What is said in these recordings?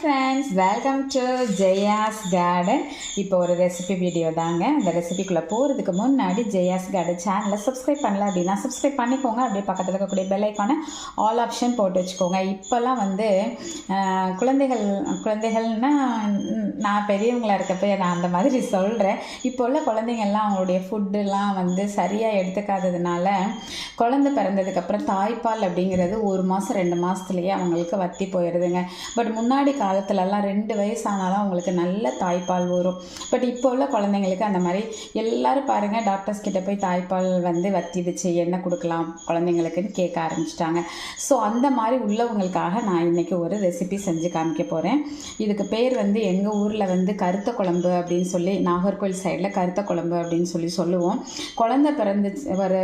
Friends, welcome to Jaya's garden. இப்போ ஒரு recipe video தாங்க. அந்த ரெசிபிக்குள்ளே போகிறதுக்கு முன்னாடி ஜெயாஸ் கார்டன் சேனலை சப்ஸ்கிரைப் பண்ணல அப்படின்னா சப்ஸ்கிரைப் பண்ணிக்கோங்க. அப்படியே பக்கத்தில் இருக்கக்கூடிய பெல் ஐக்கானை ஆல் ஆப்ஷன் போட்டு வச்சுக்கோங்க. இப்போல்லாம் வந்து குழந்தைகள்னால் நான் பெரியவங்களாக இருக்கப்போ நான் அந்த மாதிரி சொல்கிறேன். இப்போ உள்ள குழந்தைங்கள்லாம் அவங்களுடைய ஃபுட்டுலாம் வந்து சரியாக எடுத்துக்காததுனால குழந்தை பிறந்ததுக்கப்புறம் தாய்ப்பால் அப்படிங்கிறது 1 மாதம் 2 மாதத்துலேயே அவங்களுக்கு வற்றி போயிடுதுங்க. பட் முன்னாடி காலத்துலலாம் 2 வயசானாலும் அவங்களுக்கு நல்ல தாய்ப்பால் வரும். பட் இப்போ உள்ள குழந்தைங்களுக்கு அந்த மாதிரி எல்லோரும் பாருங்கள், டாக்டர்ஸ் கிட்ட போய் தாய்ப்பால் வந்து வற்றிடுச்சு, என்ன கொடுக்கலாம் குழந்தைங்களுக்குன்னு கேட்க ஆரம்பிச்சிட்டாங்க. ஸோ அந்த மாதிரி உள்ளவங்களுக்காக நான் இன்றைக்கி ஒரு ரெசிபி செஞ்சு காமிக்க போகிறேன். இதுக்கு பேர் வந்து எங்கள் ஊரில் வந்து கருத்த குழம்பு அப்படின்னு சொல்லி, நாகர்கோவில் சைடில் கருத்த குழம்பு அப்படின்னு சொல்லி சொல்லுவோம். குழந்தை பிறந்து ஒரு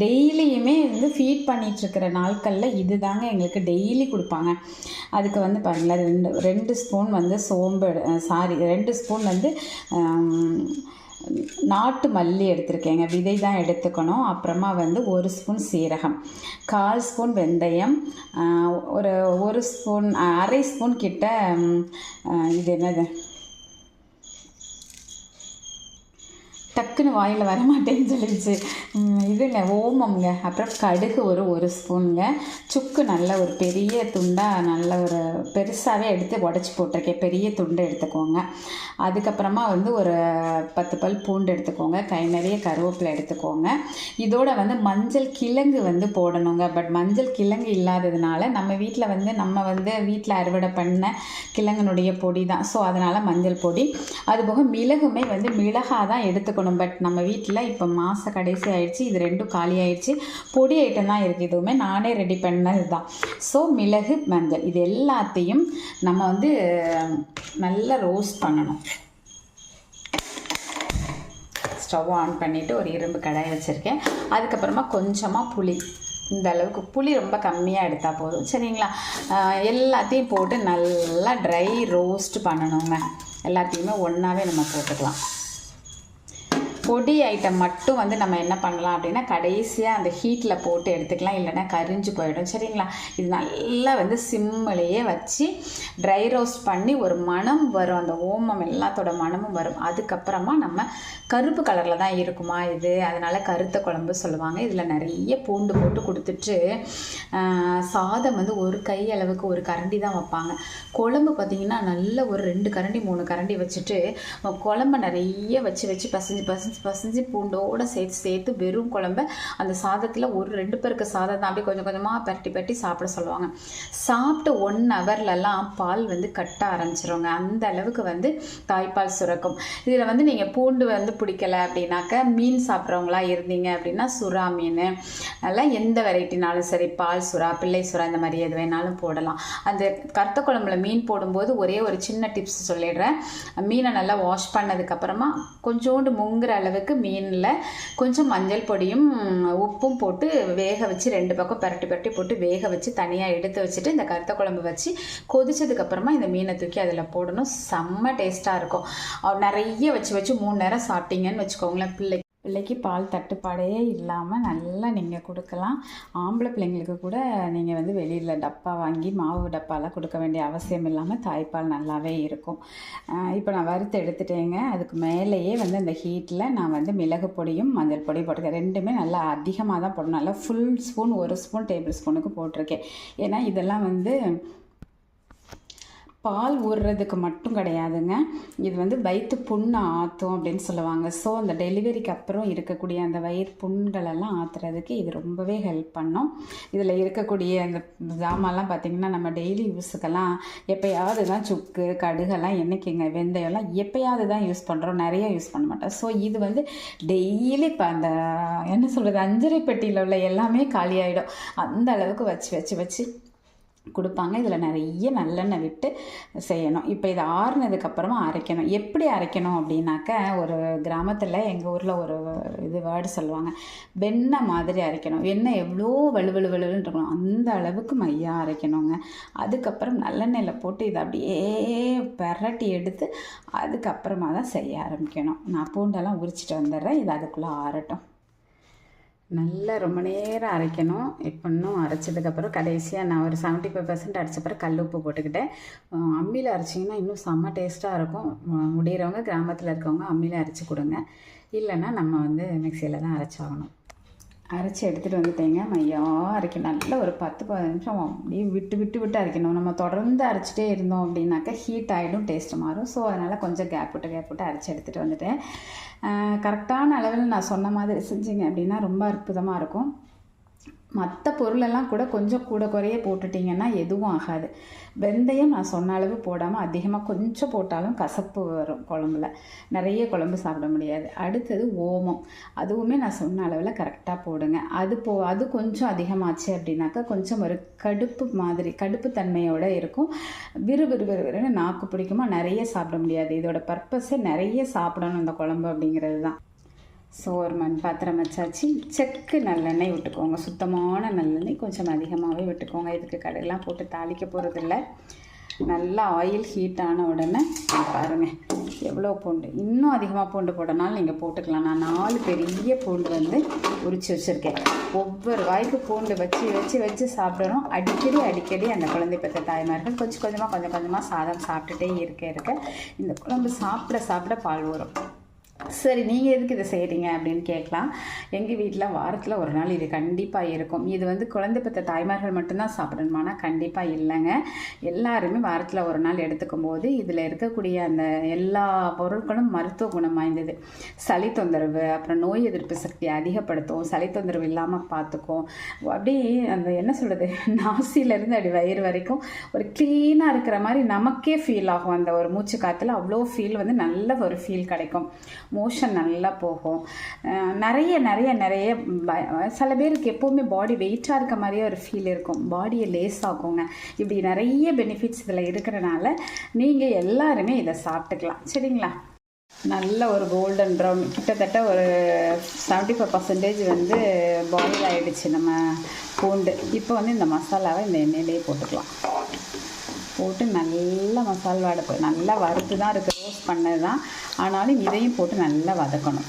டெய்லியுமே வந்து ஃபீட் பண்ணிகிட்ருக்கிற நாட்களில் இது தாங்க எங்களுக்கு டெய்லி கொடுப்பாங்க. அதுக்கு வந்து பாருங்களேன், 2 ஸ்பூன் வந்து சோம்பு 2 ஸ்பூன் வந்து நாட்டு மல்லி எடுத்திருக்கேங்க, விதை தான் எடுத்துக்கணும். அப்புறமா வந்து 1 ஸ்பூன் சீரகம், 1/4 ஸ்பூன் வெந்தயம், ஒரு ஸ்பூன் 1/2 ஸ்பூன் கிட்ட இது என்னது டக்குன்னு வாயில் வரமாட்டேன்னு சொல்லிடுச்சு, இதுங்க ஓமம்ங்க. அப்புறம் கடுகு ஒரு ஸ்பூனுங்க, சுக்கு நல்ல ஒரு பெரிய துண்டாக நல்ல ஒரு பெருசாகவே எடுத்து உடச்சி போட்டிருக்கேன், பெரிய துண்டை எடுத்துக்கோங்க. அதுக்கப்புறமா வந்து ஒரு 10 பல் பூண்டு எடுத்துக்கோங்க, கை நிறைய கருவேப்பிலை எடுத்துக்கோங்க. இதோட வந்து மஞ்சள் கிழங்கு வந்து போடணுங்க. பட் மஞ்சள் கிழங்கு இல்லாததுனால நம்ம வீட்டில் அறுவடை பண்ண கிழங்குனுடைய பொடி தான். ஸோ அதனால் மஞ்சள் பொடி, அதுபோக மிளகுமே வந்து மிளகாய் தான் எடுத்துக்கணும். பட் நம்ம வீட்டில் இப்போ மாத கடைசி ஆயிடுச்சு, இது 2ம் காலி ஆயிடுச்சு. பொடி ஐட்டம் தான் இருக்குது, இதுவுமே நானே ரெடி பண்ணது தான். ஸோ மிளகு, மஞ்சள் இது எல்லாத்தையும் நம்ம வந்து நல்லா ரோஸ்ட் பண்ணணும். ஸ்டவ் ஆன் பண்ணிவிட்டு ஒரு இரும்பு கடாய் வச்சுருக்கேன். அதுக்கப்புறமா கொஞ்சமாக புளி, இந்த அளவுக்கு புளி ரொம்ப கம்மியாக எடுத்தால் போதும், சரிங்களா? எல்லாத்தையும் போட்டு நல்லா ட்ரை ரோஸ்ட் பண்ணணுங்க. எல்லாத்தையுமே ஒன்றாவே நம்ம போட்டுக்கலாம். பொடி ஐட்டம் மட்டும் வந்து நம்ம என்ன பண்ணலாம் அப்படின்னா கடைசியாக அந்த ஹீட்டில் போட்டு எடுத்துக்கலாம், இல்லைன்னா கரிஞ்சு போயிடும், சரிங்களா? இது நல்லா வந்து சிம்மிலேயே வச்சு ட்ரை ரோஸ்ட் பண்ணி ஒரு மணம் வரும், அந்த ஓமம் எல்லாத்தோட மணமும் வரும். அதுக்கப்புறமா நம்ம கருப்பு கலரில் தான் இருக்குமா இது, அதனால் கருத்த குழம்பு சொல்லுவாங்க. இதில் நிறைய பூண்டு போட்டு கொடுத்துட்டு சாதம் வந்து ஒரு கை அளவுக்கு ஒரு கரண்டி தான் வைப்பாங்க. குழம்பு பார்த்திங்கன்னா நல்ல ஒரு 2 கரண்டி 3 கரண்டி வச்சுட்டு குழம்பு நிறைய வச்சு பசஞ்சு பூண்டோடு சேர்த்து வெறும் குழம்பை அந்த சாதத்தில் ஒரு 2 பேருக்கு சாதம் தான் அப்படியே கொஞ்சம் கொஞ்சமாக பரட்டி சாப்பிட சொல்லுவாங்க. சாப்பிட்டு 1 ஹவர்லலாம் பால் வந்து கட்ட ஆரம்பிச்சிருவாங்க. அந்த அளவுக்கு வந்து தாய்ப்பால் சுரக்கும். இதில் வந்து நீங்கள் பூண்டு வந்து பிடிக்கலை அப்படின்னாக்க மீன் சாப்பிட்றவங்களா இருந்தீங்க அப்படின்னா சுறா மீன் அதெல்லாம் எந்த வெரைட்டினாலும் சரி, பால் சுறா, பிள்ளை சுறா, இந்த மாதிரி எது வேணாலும் போடலாம். அந்த கருத்த குழம்புல மீன் போடும்போது ஒரே ஒரு சின்ன டிப்ஸ் சொல்லிடுறேன். மீனை நல்லா வாஷ் பண்ணதுக்கப்புறமா கொஞ்சோண்டு முங்குற அளவுக்கு மீனில் கொஞ்சம் மஞ்சள் பொடியும் உப்பும் போட்டு வேக வச்சு 2 பக்கம் பரட்டி போட்டு வேக வச்சு தனியாக எடுத்து வச்சுட்டு இந்த கருத்த குழம்பு வச்சு கொதிச்சதுக்கப்புறமா இந்த மீனை தூக்கி அதில் போடணும். செம்ம டேஸ்ட்டாக இருக்கும். நிறைய வச்சு 3 நேரம் சாப்பிட்டீங்கன்னு வச்சுக்கோங்களேன், பிள்ளைக்கு பால் தட்டுப்பாடே இல்லாமல் நல்லா நீங்கள் கொடுக்கலாம். ஆம்பளை பிள்ளைங்களுக்கு கூட நீங்கள் வந்து வெளியில் டப்பா வாங்கி மாவு டப்பாலாம் கொடுக்க வேண்டிய அவசியம் இல்லாமல் தாய்ப்பால் நல்லாவே இருக்கும். இப்போ நான் வறுத்து எடுத்துட்டேங்க. அதுக்கு மேலேயே வந்து அந்த ஹீட்டில் நான் வந்து மிளகு பொடியும் மஞ்சள் பொடியும் போட்டிருக்கேன். 2மே நல்லா அதிகமாக தான் போடணும். நல்லா ஃபுல் ஸ்பூன் 1 ஸ்பூன் டேபிள் ஸ்பூனுக்கு போட்டிருக்கேன். ஏன்னா இதெல்லாம் வந்து பால் ஊறுறதுக்கு மட்டும் கிடையாதுங்க, இது வந்து வயிற்று புண்ணை ஆற்றும் அப்படின்னு சொல்லுவாங்க. ஸோ அந்த டெலிவரிக்கு அப்புறம் இருக்கக்கூடிய அந்த வயிறு புண்களெல்லாம் ஆற்றுறதுக்கு இது ரொம்பவே ஹெல்ப் பண்ணும். இதில் இருக்கக்கூடிய அந்த ஜாமான்லாம் பார்த்திங்கன்னா நம்ம டெய்லி யூஸுக்கெல்லாம் எப்போயாவது தான் சுக்கு கடுகெல்லாம் என்றைக்குங்க வெந்தயம்லாம் எப்போயாவது தான் யூஸ் பண்ணுறோம், நிறைய யூஸ் பண்ண மாட்டோம். ஸோ இது வந்து டெய்லி இப்போ அந்த என்ன சொல்கிறது, அஞ்சரை பெட்டியில் உள்ள எல்லாமே காலியாகிடும். அந்த அளவுக்கு வச்சு கொடுப்பாங்க. இதில் நிறைய நல்லெண்ணெய் விட்டு செய்யணும். இப்போ இதை ஆறுனதுக்கப்புறமா அரைக்கணும். எப்படி அரைக்கணும் அப்படின்னாக்க, ஒரு கிராமத்தில் எங்கள் ஊரில் ஒரு வேர்டு சொல்லுவாங்க, வெண்ணெய் மாதிரி அரைக்கணும். வெண்ணெய் எவ்வளோ வலுவலுன்னு இருக்கணும், அந்த அளவுக்கு மையாக அரைக்கணுங்க. அதுக்கப்புறம் நல்லெண்ணெயில் போட்டு இதை அப்படியே பரட்டி எடுத்து அதுக்கப்புறமா தான் செய்ய ஆரம்பிக்கணும். நான் பூண்டெல்லாம் உரிச்சிட்டு வந்துடுறேன், இது அதுக்குள்ளே ஆறட்டும். நல்லா ரொம்ப நேரம் அரைக்கணும். இப்போ இன்னும் அரைச்சதுக்கப்புறம் கடைசியாக நான் ஒரு 75% அரைச்சப்பறம் கல் உப்பு போட்டுக்கிட்டேன். அம்மியில் அரைச்சிங்கன்னா இன்னும் செம்ம டேஸ்ட்டாக இருக்கும். முடிகிறவங்க கிராமத்தில் இருக்கவங்க அம்மியில் அரைச்சி கொடுங்க. இல்லைன்னா நம்ம வந்து மிக்சியில் தான் அரைச்சாகணும். அரைச்சி எடுத்துகிட்டு வந்துட்டேங்க. மையாக அரைக்கணும். நல்லா ஒரு 10-15 நிமிஷம் அப்படியே விட்டு விட்டு விட்டு அரைக்கணும். நம்ம தொடர்ந்து அரைச்சிட்டே இருந்தோம் அப்படின்னாக்கா ஹீட் ஆகிடும், டேஸ்ட்டு மாறும். ஸோ அதனால் கொஞ்சம் கேப் விட்டு அரைச்சி எடுத்துகிட்டு வந்துட்டேன். கரெக்டான அளவில் நான் சொன்ன மாதிரி செஞ்சிங்க அப்படின்னா ரொம்ப அற்புதமாக இருக்கும். மற்ற பொருளெல்லாம் கூட கொஞ்சம் கூட குறைய போட்டுட்டிங்கன்னா எதுவும் ஆகாது. வெந்தயம் நான் சொன்ன அளவு போடாமல் அதிகமாக கொஞ்சம் போட்டாலும் கசப்பு வரும் குழம்புல. நிறைய குழம்பு சாப்பிட முடியாது. அடுத்தது ஓமம், அதுவுமே நான் சொன்ன அளவில் கரெக்டாக போடுங்க. அது கொஞ்சம் அதிகமாச்சு அப்படின்னாக்கா கொஞ்சம் ஒரு கடுப்பு தன்மையோடு இருக்கும். விறுவிறுன்னு நாக்கு பிடிக்குமா, நிறைய சாப்பிட முடியாது. இதோட பர்பஸே நிறைய சாப்பிடணும் இந்த குழம்பு அப்படிங்கிறது தான். ஸோ ஒரு மண் பாத்திரம் வச்சாச்சு. செக்கு நல்லெண்ணெய் விட்டுக்கோங்க. சுத்தமான நல்லெண்ணெய் கொஞ்சம் அதிகமாகவே விட்டுக்கோங்க. இதுக்கு கடையெல்லாம் போட்டு தாளிக்க போகிறதில்ல. நல்லா ஆயில் ஹீட் ஆன உடனே பாருங்கள் எவ்வளோ பூண்டு. இன்னும் அதிகமாக பூண்டு போடனாலும் நீங்கள் போட்டுக்கலாம். நான் 4 பெரிய பூண்டு வந்து உரித்து வச்சுருக்கேன். ஒவ்வொரு வாய்க்கு பூண்டு வச்சு சாப்பிடணும். அடிக்கடி அந்த குழந்தை பெற்ற தாய்மார்கள் கொஞ்சம் கொஞ்சமாக சாதம் சாப்பிட்டுட்டே இருக்க இந்த குழம்பு சாப்பிட பால் வரும். சரி, நீங்கள் எதுக்கு இதை செய்கிறீங்க அப்படின்னு கேட்கலாம். எங்கள் வீட்டில் வாரத்தில் ஒரு நாள் இது கண்டிப்பாக இருக்கும். இது வந்து குழந்தை பெற்ற தாய்மார்கள் மட்டும்தான் சாப்பிடணுமானா கண்டிப்பாக இல்லைங்க. எல்லாருமே வாரத்தில் ஒரு நாள் எடுத்துக்கும் போது இதில் இருக்கக்கூடிய அந்த எல்லா பொருட்களும் மருத்துவ குணம் வாய்ந்தது. சளி தொந்தரவு, அப்புறம் நோய் எதிர்ப்பு சக்தி அதிகப்படுத்தும், சளி தொந்தரவு இல்லாமல் பார்த்துக்கும். அப்படி அந்த என்ன சொல்கிறது, நாசியிலேருந்து அப்படி வயிறு வரைக்கும் ஒரு க்ளீனாக இருக்கிற மாதிரி நமக்கே ஃபீல் ஆகும். அந்த ஒரு மூச்சு காற்றுல அவ்வளோ ஃபீல் வந்து நல்ல ஒரு ஃபீல் கிடைக்கும். மோஷன் நல்லா போகும். நிறைய சில பேருக்கு எப்போவுமே பாடி வெயிட்டாக இருக்க மாதிரியே ஒரு ஃபீல் இருக்கும். பாடியை லேஸ் ஆகுங்க. இப்படி நிறைய பெனிஃபிட்ஸ் இதில் இருக்கிறனால நீங்கள் எல்லாருமே இதை சாப்பிட்டுக்கலாம். சரிங்களா? நல்ல ஒரு கோல்டன் ப்ரௌன், கிட்டத்தட்ட ஒரு 75% வந்து பாயில் ஆகிடுச்சு நம்ம பூண்டு. இப்போ வந்து இந்த மசாலாவை இந்த எண்ணெயிலேயே போட்டுக்கலாம். போட்டு நல்லா மசாலா வாடை நல்லா வறுத்து தான் இருக்குது, ரோஸ்ட் பண்ணது தான். ஆனாலும் இதையும் போட்டு நல்லா வதக்கணும்.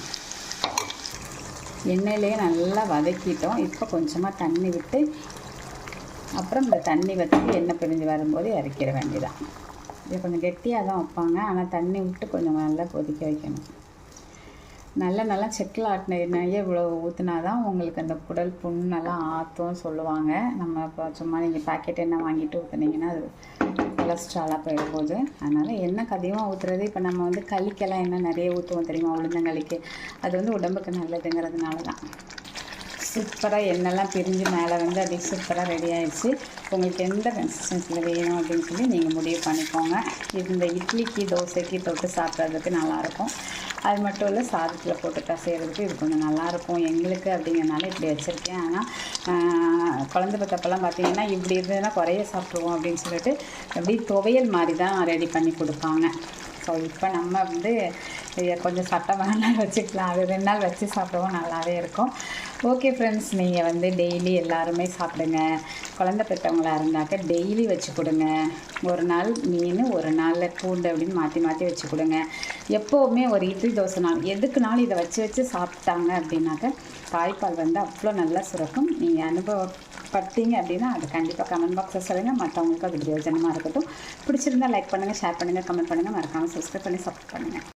எண்ணெயிலேயே நல்லா வதக்கிட்டோம். இப்போ கொஞ்சமாக தண்ணி விட்டு அப்புறம் இந்த தண்ணி வச்சு எண்ணெய் பிரிஞ்சு வரும்போது இறக்கிட வேண்டியதான். இது கொஞ்சம் கெட்டியாக தான் வைப்பாங்க, ஆனால் தண்ணி விட்டு கொஞ்சம் நல்லா கொதிக்க வைக்கணும். நல்லா செக்கில் ஆட்டின எண்ணெயே இவ்வளோ ஊற்றினா தான் உங்களுக்கு அந்த குடல் புண்ணெல்லாம் ஆற்றும் சொல்லுவாங்க. நம்ம இப்போ சும்மா நீங்கள் பேக்கெட் எண்ணெய் வாங்கிட்டு ஊற்றுனீங்கன்னா அது கொலஸ்ட்ராலாக போயிடும்போது. அதனால் எண்ணெய் அதிகமாக ஊற்றுறது, இப்போ நம்ம வந்து களிக்கெல்லாம் எண்ணெய் நிறைய ஊற்றுவோம் தெரியுமா, உளுந்தங்களிக்கு. அது வந்து உடம்புக்கு நல்லதுங்கிறதுனால தான். சூப்பராக எண்ணெய்லாம் பிரிஞ்சு மேலே வந்து அப்படியே சூப்பராக ரெடி ஆகிடுச்சு. உங்களுக்கு எந்த கன்சிஸ்டன்சியில் வேணும் அப்படின்னு சொல்லி நீங்கள் முடிவு பண்ணிக்கோங்க. இந்த இட்லிக்கு தோசைக்கு தொட்டு சாப்பிட்றதுக்கு நல்லாயிருக்கும். அது மட்டும் இல்லை, சாதத்தில் போட்டு கசைகிறதுக்கு இது கொஞ்சம் நல்லாயிருக்கும் எங்களுக்கு அப்படிங்கிறனால இப்படி வச்சுருக்கேன். ஆனால் குழந்தை பத்தப்பெல்லாம் பார்த்திங்கன்னா இப்படி இருந்ததுன்னா குறைய சாப்பிடுவோம் அப்படின்னு சொல்லிட்டு அப்படி துவையல் மாதிரி தான் ரெடி பண்ணி கொடுப்பாங்க. ஸோ இப்போ நம்ம வந்து கொஞ்சம் சட்டமான நாள் வச்சுக்கலாம். அது 2 நாள் வச்சு சாப்பிடுவோம், நல்லாவே இருக்கும். ஓகே ஃப்ரெண்ட்ஸ், நீங்கள் வந்து டெய்லி எல்லாருமே சாப்பிடுங்க. குழந்தை பெற்றவங்களாக இருந்தாக்க டெய்லி வச்சு கொடுங்க. ஒரு நாள் மீன், ஒரு நாள் பூண்டு அப்படின்னு மாற்றி வச்சு கொடுங்க. எப்போவுமே ஒரு இட்லி தோசை நாள் எதுக்குனாலும் இதை வச்சு சாப்பிட்டாங்க அப்படின்னாக்க தாய்ப்பால் வந்து அவ்வளோ நல்லா சுரக்கும். நீங்கள் அனுபவப்பட்டீங்க அப்படின்னா அது கண்டிப்பாக கமெண்ட் பாக்ஸில் சொல்லுங்கள். மற்றவங்களுக்கு அது பிரயோஜனமாக இருக்கட்டும். பிடிச்சிருந்தால் லைக் பண்ணுங்கள், ஷேர் பண்ணுங்கள், கமெண்ட் பண்ணுங்கள். மறக்காமல் சப்ஸ்கிரைப் பண்ணி சப்போர்ட் பண்ணுங்கள்.